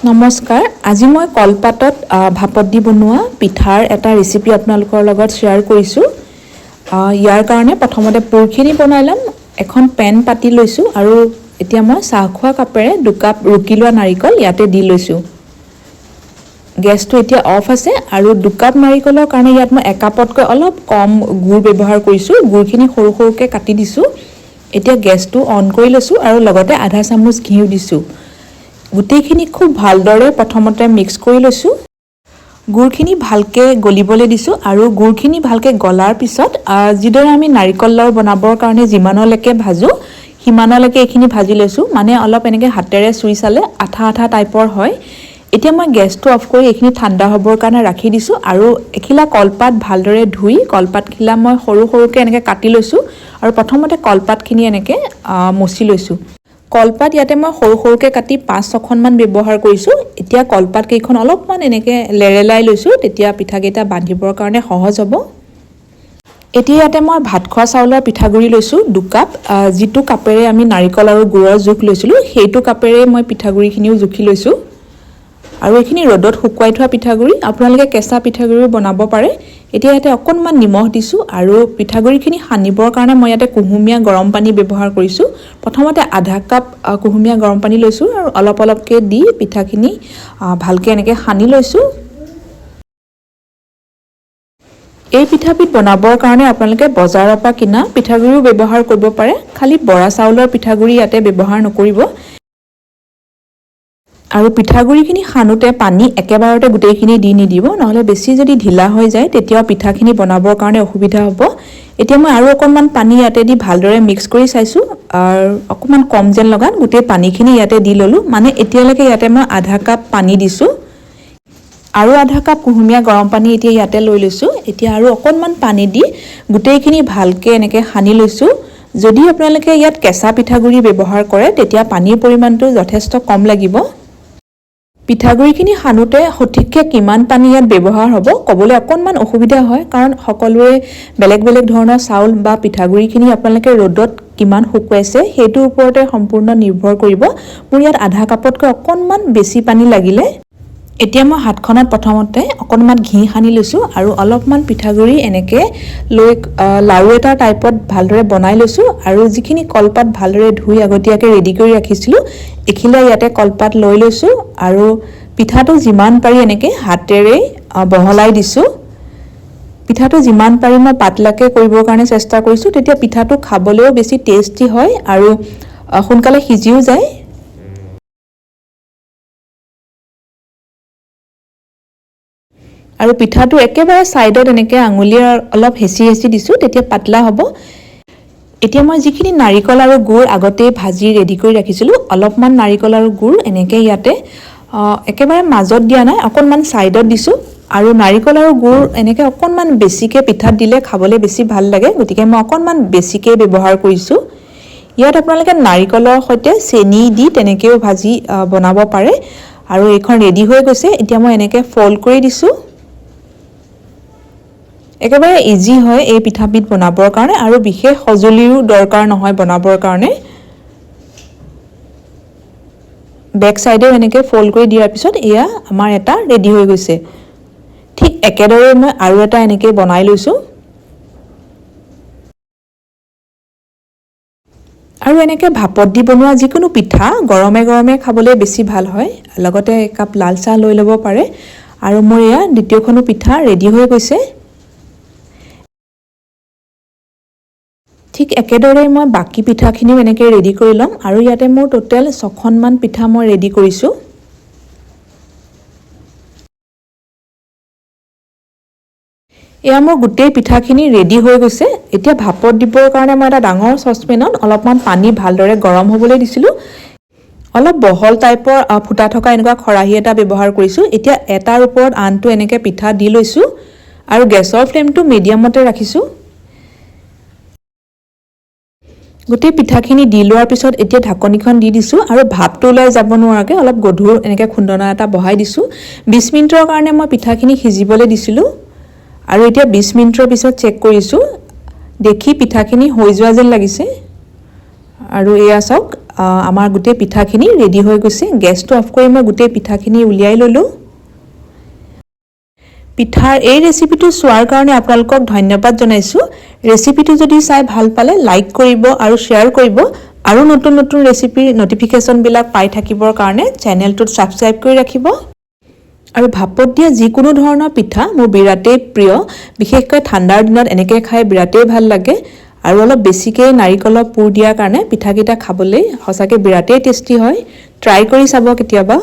নমস্কাৰ আজি মই কলপাতত ভাপত দি বনোৱা পিঠাৰ এটা ৰেচিপি আপোনালোকৰ লগত শ্বেয়াৰ কৰিছোঁ ইয়াৰ কাৰণে প্ৰথমতে পুৰখিনি বনাই লম এখন পেন পাতি লৈছোঁ আৰু এতিয়া মই চাহ খোৱা কাপেৰে 2 কাপ ৰুকি লোৱা নাৰিকল ইয়াতে দি লৈছোঁ গেছটো এতিয়া অফ আছে আৰু 2 কাপ নাৰিকলৰ কাৰণে ইয়াত মই 1 কাপতকৈ অলপ কম গুড় ব্যৱহাৰ কৰিছোঁ গুড়খিনি সৰু সৰুকৈ কাটি দিছোঁ এতিয়া গেছটো অন কৰি লৈছোঁ আৰু লগতে আধা চামুচ ঘিউ দিছোঁ গুটেইখিনি খুব ভালদৰে প্ৰথমতে মিক্স কৰি লৈছোঁ গুড়খিনি ভালকে গলিবলৈ দিছোঁ আৰু গুড়খিনি ভালকে গলাৰ পিছত যিদৰে আমি নাৰিকল লাড়ু বনাবৰ কাৰণে যিমানলৈকে ভাজো সিমানলৈকে এইখিনি ভাজি লৈছোঁ মানে অলপ এনেকৈ হাতেৰে চুই চালে আঠা আঠা টাইপৰ হয় এতিয়া মই গেছটো অফ কৰি এইখিনি ঠাণ্ডা হ'বৰ কাৰণে ৰাখি দিছোঁ আৰু এখিলা কলপাত ভালদৰে ধুই কলপাতখিলা মই সৰু সৰুকৈ এনেকৈ কাটি লৈছোঁ আৰু প্ৰথমতে কলপাতখিনি এনেকৈ মচি লৈছোঁ কলপাত ইয়াতে মই সৰু সৰুকৈ কাটি 5-6খন মান ব্যৱহাৰ কৰিছোঁ এতিয়া কলপাত কেইখন অলপমান এনেকৈ লেৰেলাই লৈছোঁ তেতিয়া পিঠাকেইটা বান্ধিবৰ কাৰণে সহজ হ'ব এতিয়া ইয়াতে মই ভাত খোৱা চাউলৰ পিঠাগুড়ি লৈছোঁ 2 কাপ যিটো কাপেৰে আমি নাৰিকল আৰু গুড়ৰ জোখ লৈছিলোঁ সেইটো কাপেৰে মই পিঠাগুড়িখিনিও জুখি লৈছোঁ আৰু এইখিনি ৰ'দত শুকুৱাই থোৱা পিঠাগুড়ি আপোনালোকে কেঁচা পিঠাগুড়িও বনাব পাৰে এতিয়া ইয়াতে অকণমান নিমখ দিছোঁ আৰু পিঠাগুড়িখিনি সানিবৰ কাৰণে মই ইয়াতে কুহুমীয়া গৰম পানী ব্যৱহাৰ কৰিছোঁ প্ৰথমতে আধা কাপ কুহুমীয়া গৰম পানী লৈছোঁ আৰু অলপ অলপকৈ দি পিঠাখিনি ভালকৈ এনেকৈ সানি লৈছোঁ এই পিঠাবিধ বনাবৰ কাৰণে আপোনালোকে বজাৰৰ পৰা কিনা পিঠাগুড়িও ব্যৱহাৰ কৰিব পাৰে খালি বৰা চাউলৰ পিঠাগুড়ি ইয়াতে ব্যৱহাৰ নকৰিব আৰু পিঠাগুড়িখিনি সানোতে পানী একেবাৰতে গুটেইখিনি দি নিদিব নহলে বেছি যদি ঢিলা হৈ যায় তেতিয়া পিঠাখিনি বনাবৰ কাৰণে অসুবিধা হ'ব এতিয়া মই আৰু অকণমান পানী ইয়াতে দি ভালদৰে মিক্স কৰি চাইছোঁ আৰু অকণমান কম যেন লগাত গুটেই পানীখিনি ইয়াতে দি ললোঁ মানে এতিয়ালৈকে ইয়াতে মই আধা কাপ পানী দিছোঁ আৰু আধা কাপ কুহুমীয়া গৰম পানী এতিয়া ইয়াতে লৈ লৈছোঁ এতিয়া আৰু অকণমান পানী দি গুটেইখিনি ভালকৈ এনেকৈ সানি লৈছোঁ যদি আপোনালোকে ইয়াত কেঁচা পিঠাগুড়ি ব্যৱহাৰ কৰে তেতিয়া পানীৰ পৰিমাণটো যথেষ্ট কম লাগিব পিঠাগুড়িখিনি সানোতে সঠিককৈ কিমান পানী ইয়াত ব্যৱহাৰ হ'ব ক'বলৈ অকণমান অসুবিধা হয় কাৰণ সকলোৱে বেলেগ বেলেগ ধৰণৰ চাউল বা পিঠাগুড়িখিনি আপোনালোকে ৰ'দত কিমান শুকুৱাইছে সেইটোৰ ওপৰতে সম্পূৰ্ণ নিৰ্ভৰ কৰিব মোৰ ইয়াত আধা কাপতকৈ অকণমান বেছি পানী লাগিলে এতিয়া মই হাতখনত প্ৰথমতে অকণমান ঘি সানি লৈছোঁ আৰু অলপমান পিঠাগুড়ি এনেকৈ লৈ লাড়ু এটা টাইপত ভালদৰে বনাই লৈছোঁ আৰু যিখিনি কলপাত ভালদৰে ধুই আগতীয়াকৈ ৰেডি কৰি ৰাখিছিলোঁ এখিলা ইয়াতে কলপাত লৈ লৈছোঁ আৰু পিঠাটো যিমান পাৰি এনেকৈ হাতেৰে বহলাই দিছোঁ পিঠাটো যিমান পাৰি মই পাতলাকৈ কৰিবৰ কাৰণে চেষ্টা কৰিছোঁ তেতিয়া পিঠাটো খাবলৈও বেছি টেষ্টি হয় আৰু সোনকালে সিজিও যায় আৰু পিঠাটো একেবাৰে সাইডত এনেকৈ আঙুলিৰে অলপ হেঁচি হেঁচি দিছোঁ তেতিয়া পাতলা হ'ব এতিয়া মই যিখিনি নাৰিকল আৰু গুড় আগতে ভাজি ৰেডি কৰি ৰাখিছিলোঁ অলপমান নাৰিকল আৰু গুড় এনেকৈ ইয়াতে একেবাৰে মাজত দিয়া নাই অকণমান সাইডত দিছোঁ আৰু নাৰিকল আৰু গুড় এনেকৈ অকণমান বেছিকৈ পিঠাত দিলে খাবলৈ বেছি ভাল লাগে গতিকে মই অকণমান বেছিকৈ ব্যৱহাৰ কৰিছোঁ ইয়াত আপোনালোকে নাৰিকলৰ সৈতে চেনি দি তেনেকৈও ভাজি বনাব পাৰে আৰু এইখন ৰেডি হৈ গৈছে এতিয়া মই এনেকৈ ফল্ড কৰি দিছোঁ একেবাৰে ইজি হয় এই পিঠাবিধ বনাবৰ কাৰণে আৰু বিশেষ সঁজুলিৰো দৰকাৰ নহয় বনাবৰ কাৰণে বেক সাইডে এনেকৈ ফল্ড কৰি দিয়াৰ পিছত এয়া আমাৰ এটা ৰেডি হৈ গৈছে ঠিক একেদৰে মই আৰু এটা এনেকৈ বনাই লৈছোঁ আৰু এনেকৈ ভাপত দি বনোৱা যিকোনো পিঠা গৰমে গৰমে খাবলৈ বেছি ভাল হয় লগতে একাপ লাল চাহ লৈ ল'ব পাৰে আৰু মোৰ এয়া দ্বিতীয়খনো পিঠা ৰেডি হৈ গৈছে ঠিক একেদৰে মই বাকি পিঠাখিনিও এনেকৈ ৰেডি কৰি ল'ম আৰু ইয়াতে মোৰ টোটেল 6খন মান পিঠা মই ৰেডি কৰিছোঁ এয়া মোৰ গোটেই পিঠাখিনি ৰেডি হৈ গৈছে এতিয়া ভাপত দিবৰ কাৰণে মই এটা ডাঙৰ চচপেনত অলপমান পানী ভালদৰে গৰম হ'বলৈ দিছিলোঁ অলপ বহল টাইপৰ ফুটা থকা এনেকুৱা খৰাহী এটা ব্যৱহাৰ কৰিছোঁ এতিয়া এটাৰ ওপৰত আনটো এনেকৈ পিঠা দি লৈছোঁ আৰু গেছৰ ফ্লেমটো মিডিয়ামতে ৰাখিছোঁ গোটেই পিঠাখিনি দি লোৱাৰ পিছত এতিয়া ঢাকনিখন দি দিছোঁ আৰু ভাপটো ওলাই যাব নোৱাৰাকৈ অলপ গধুৰ এনেকৈ খুন্দনা এটা বহাই দিছোঁ 20 মিনিটৰ কাৰণে মই পিঠাখিনি সিজিবলৈ দিছিলোঁ আৰু এতিয়া 20 মিনিটৰ পিছত চেক কৰিছোঁ দেখি পিঠাখিনি হৈ যোৱা যেন লাগিছে আৰু এয়া চাওক আমাৰ গোটেই পিঠাখিনি ৰেডি হৈ গৈছে গেছটো অফ কৰি মই গোটেই পিঠাখিনি উলিয়াই ললো পিঠাৰ এই ৰেচিপিটো চোৱাৰ কাৰণে আপোনালোকক ধন্যবাদ জনাইছো ৰেচিপিটো যদি চাই ভাল পালে লাইক কৰিব আৰু শেয়াৰ কৰিব আৰু নতুন নতুন ৰেচিপিৰ নটিফিকেশন বিলাক পাই থাকিবৰ কাৰণে চেনেলটোত সাবস্ক্ৰাইব কৰি ৰাখিব আৰু ভাপত দিয়া যিকোনো ধৰণৰ পিঠা মোৰ বিৰাটেই প্ৰিয় বিশেষকৈ ঠাণ্ডাৰ দিনত এনেকৈ খাই বিৰাটেই ভাল লাগে আৰু অলপ বেছিকৈ নাৰিকলৰ পুৰ দিয়াৰ কাৰণে পিঠাকেইটা খাবলৈ সঁচাকৈ বিৰাটেই টেষ্টি হয় ট্ৰাই কৰি চাব কেতিয়াবা